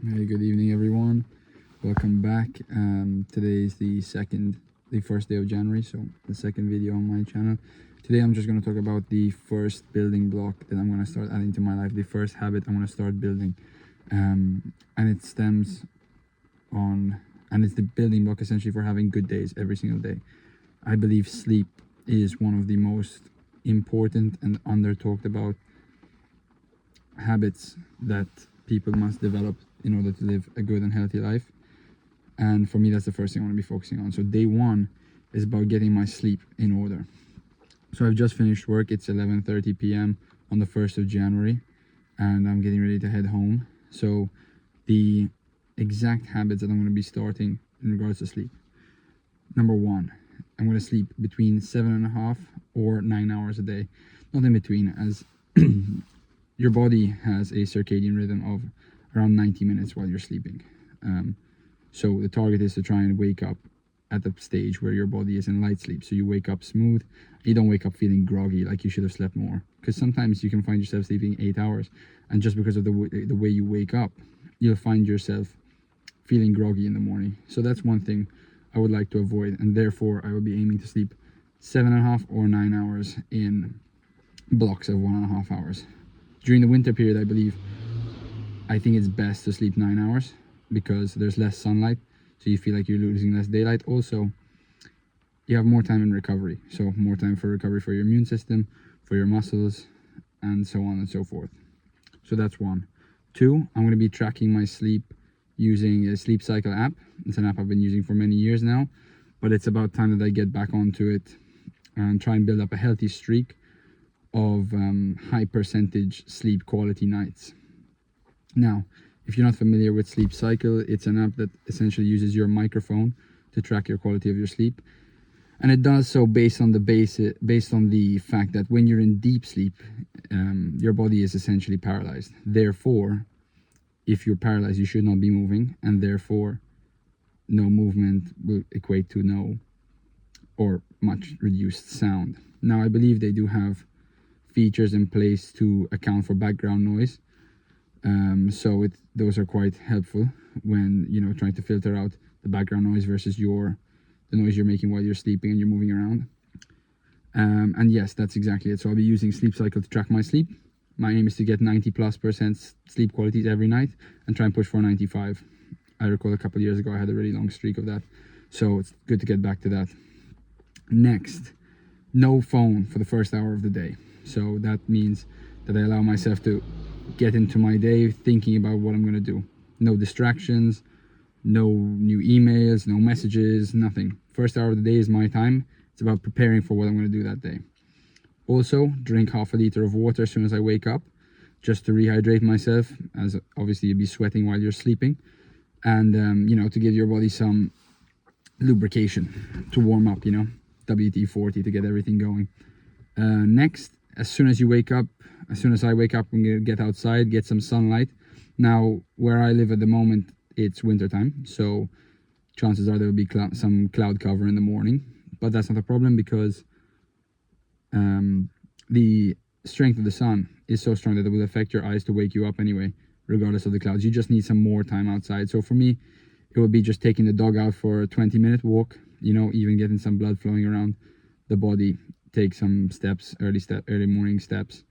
Hey, good evening, everyone. Welcome back. Today is the first day of January, so the second video on my channel. Today, I'm just going to talk about the first building block that I'm going to start adding to my life, the first habit I'm going to start building. And it stems on, and it's the building block essentially for having good days every single day. I believe sleep is one of the most important and under talked about habits that people must develop in order to live a good and healthy life. And for me, that's the first thing I want to be focusing on. So day one is about getting my sleep in order. So I've just finished work. It's 11:30 p.m. on the 1st of January, and I'm getting ready to head home. So the exact habits that I'm going to be starting in regards to sleep. Number one, I'm going to sleep between 7.5 or 9 hours a day. Not in between, as your body has a circadian rhythm of around 90 minutes while you're sleeping. So the target is to try and wake up at the stage where your body is in light sleep. So you wake up smooth. You don't wake up feeling groggy like you should have slept more. Because sometimes you can find yourself sleeping 8 hours, and just because of the way you wake up, you'll find yourself feeling groggy in the morning. So that's one thing I would like to avoid, and therefore I will be aiming to sleep 7.5 or 9 hours in blocks of 1.5 hours. During the winter period, I think it's best to sleep 9 hours because there's less sunlight, so you feel like you're losing less daylight. Also, you have more time in recovery, so more time for recovery for your immune system, for your muscles, and so on and so forth. So that's one. Two, I'm going to be tracking my sleep using a Sleep Cycle app. It's an app I've been using for many years now, but it's about time that I get back onto it and try and build up a healthy streak of high percentage sleep quality nights. Now, if you're not familiar with Sleep Cycle, it's an app that essentially uses your microphone to track your quality of your sleep. And it does so based on the fact that when you're in deep sleep, your body is essentially paralyzed. Therefore, if you're paralyzed, you should not be moving, and therefore, no movement will equate to no or much reduced sound. Now, I believe they do have features in place to account for background noise. So those are quite helpful when trying to filter out the background noise versus the noise you're making while you're sleeping and you're moving around. And yes, that's exactly it. So I'll be using Sleep Cycle to track my sleep. My aim is to get 90+% sleep qualities every night and try and push for 95. I recall a couple of years ago I had a really long streak of that, so it's good to get back to that. Next, no phone for the first hour of the day. So that means that I allow myself to get into my day thinking about what I'm going to do. No distractions, no new emails, no messages, nothing. First hour of the day is my time. It's about preparing for what I'm going to do that day. Also, drink half a liter of water as soon as I wake up, just to rehydrate myself, as obviously you'll be sweating while you're sleeping, and to give your body some lubrication to warm up, WD-40 to get everything going. Next, as soon as I wake up, I'm gonna get outside, get some sunlight. Now, where I live at the moment, it's wintertime, so chances are there will be some cloud cover in the morning, but that's not a problem because the strength of the sun is so strong that it will affect your eyes to wake you up anyway, regardless of the clouds. You just need some more time outside. So for me, it would be just taking the dog out for a 20-minute walk, even getting some blood flowing around the body, take some steps, early morning steps,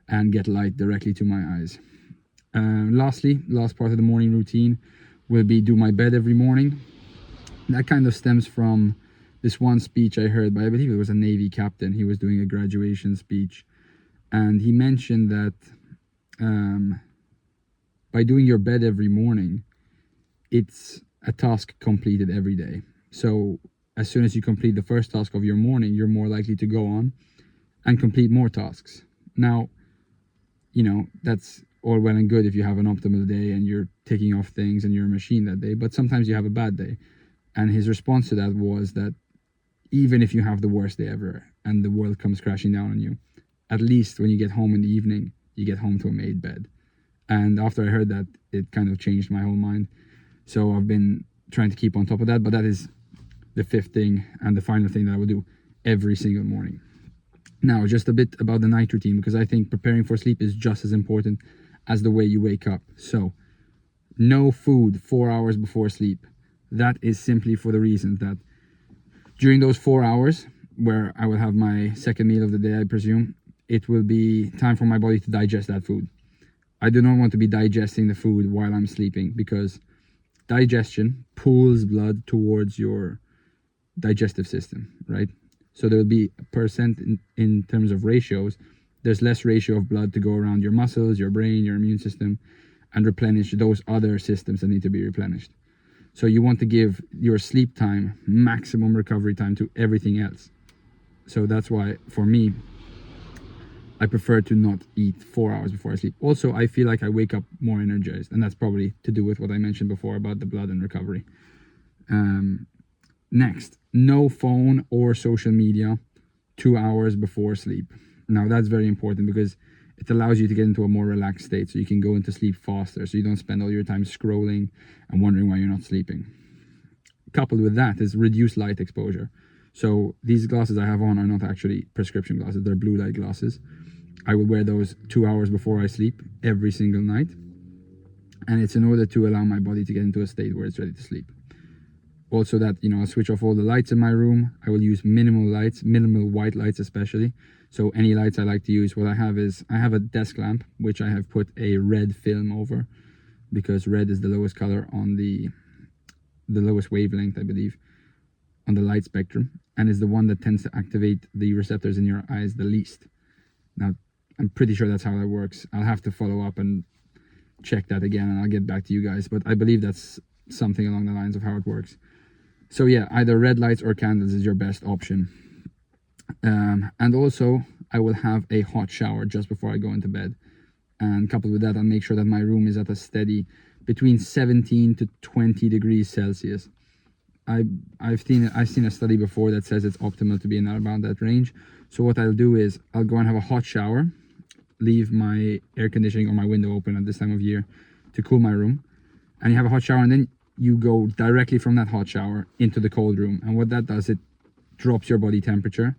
and get light directly to my eyes. Lastly, last part of the morning routine will be do my bed every morning. That kind of stems from this one speech I heard by, I believe it was a Navy captain. He was doing a graduation speech, and he mentioned that by doing your bed every morning, it's a task completed every day. So as soon as you complete the first task of your morning, you're more likely to go on and complete more tasks. Now, that's all well and good if you have an optimal day and you're ticking off things and you're a machine that day, but sometimes you have a bad day. And his response to that was that even if you have the worst day ever and the world comes crashing down on you, at least when you get home in the evening, you get home to a made bed. And after I heard that, it kind of changed my whole mind. So I've been trying to keep on top of that, but that is the fifth thing and the final thing that I will do every single morning. Now, just a bit about the night routine, because I think preparing for sleep is just as important as the way you wake up. So no food 4 hours before sleep. That is simply for the reason that during those 4 hours where I will have my second meal of the day, I presume, it will be time for my body to digest that food. I do not want to be digesting the food while I'm sleeping, because digestion pulls blood towards your digestive system, right? So there will be a percent in terms of ratios. There's less ratio of blood to go around your muscles, your brain, your immune system, and replenish those other systems that need to be replenished. So you want to give your sleep time maximum recovery time to everything else. So that's why, for me, I prefer to not eat 4 hours before I sleep. Also, I feel like I wake up more energized, and that's probably to do with what I mentioned before about the blood and recovery. Next, no phone or social media 2 hours before sleep. Now that's very important because it allows you to get into a more relaxed state, so you can go into sleep faster, so you don't spend all your time scrolling and wondering why you're not sleeping. Coupled with that is reduced light exposure. So these glasses I have on are not actually prescription glasses, they're blue light glasses. I will wear those 2 hours before I sleep every single night, and it's in order to allow my body to get into a state where it's ready to sleep. Also that, I'll switch off all the lights in my room. I will use minimal lights, minimal white lights especially. So any lights I like to use, what I have is, I have a desk lamp, which I have put a red film over, because red is the lowest color on the lowest wavelength, I believe, on the light spectrum, and is the one that tends to activate the receptors in your eyes the least. Now, I'm pretty sure that's how that works. I'll have to follow up and check that again, and I'll get back to you guys, but I believe that's something along the lines of how it works. So yeah, either red lights or candles is your best option. And also, I will have a hot shower just before I go into bed. And coupled with that, I'll make sure that my room is at a steady between 17 to 20 degrees Celsius. I've seen a study before that says it's optimal to be in around that range. So what I'll do is I'll go and have a hot shower, leave my air conditioning or my window open at this time of year to cool my room, and you have a hot shower, and then you go directly from that hot shower into the cold room. And what that does, it drops your body temperature,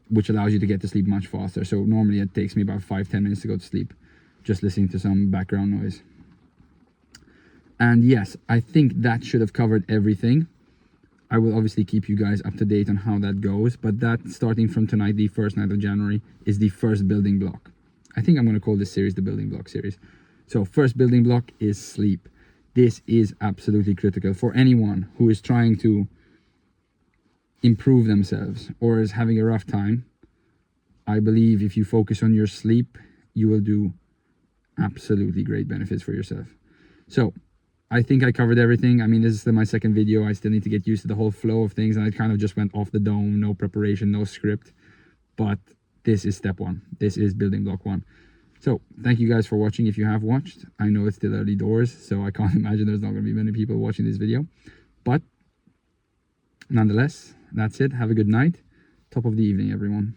which allows you to get to sleep much faster. So normally it takes me about 5-10 minutes to go to sleep, just listening to some background noise. And yes, I think that should have covered everything. I will obviously keep you guys up to date on how that goes, but that, starting from tonight, the first night of January, is the first building block. I think I'm going to call this series the building block series. So first building block is sleep. This is absolutely critical for anyone who is trying to improve themselves or is having a rough time. I believe if you focus on your sleep, you will do absolutely great benefits for yourself. So I think I covered everything. I mean, this is my second video. I still need to get used to the whole flow of things, and I kind of just went off the dome, no preparation, no script. But this is step one. This is building block one. So thank you guys for watching. If you have watched, I know it's still early doors, so I can't imagine there's not going to be many people watching this video. But nonetheless, that's it. Have a good night. Top of the evening, everyone.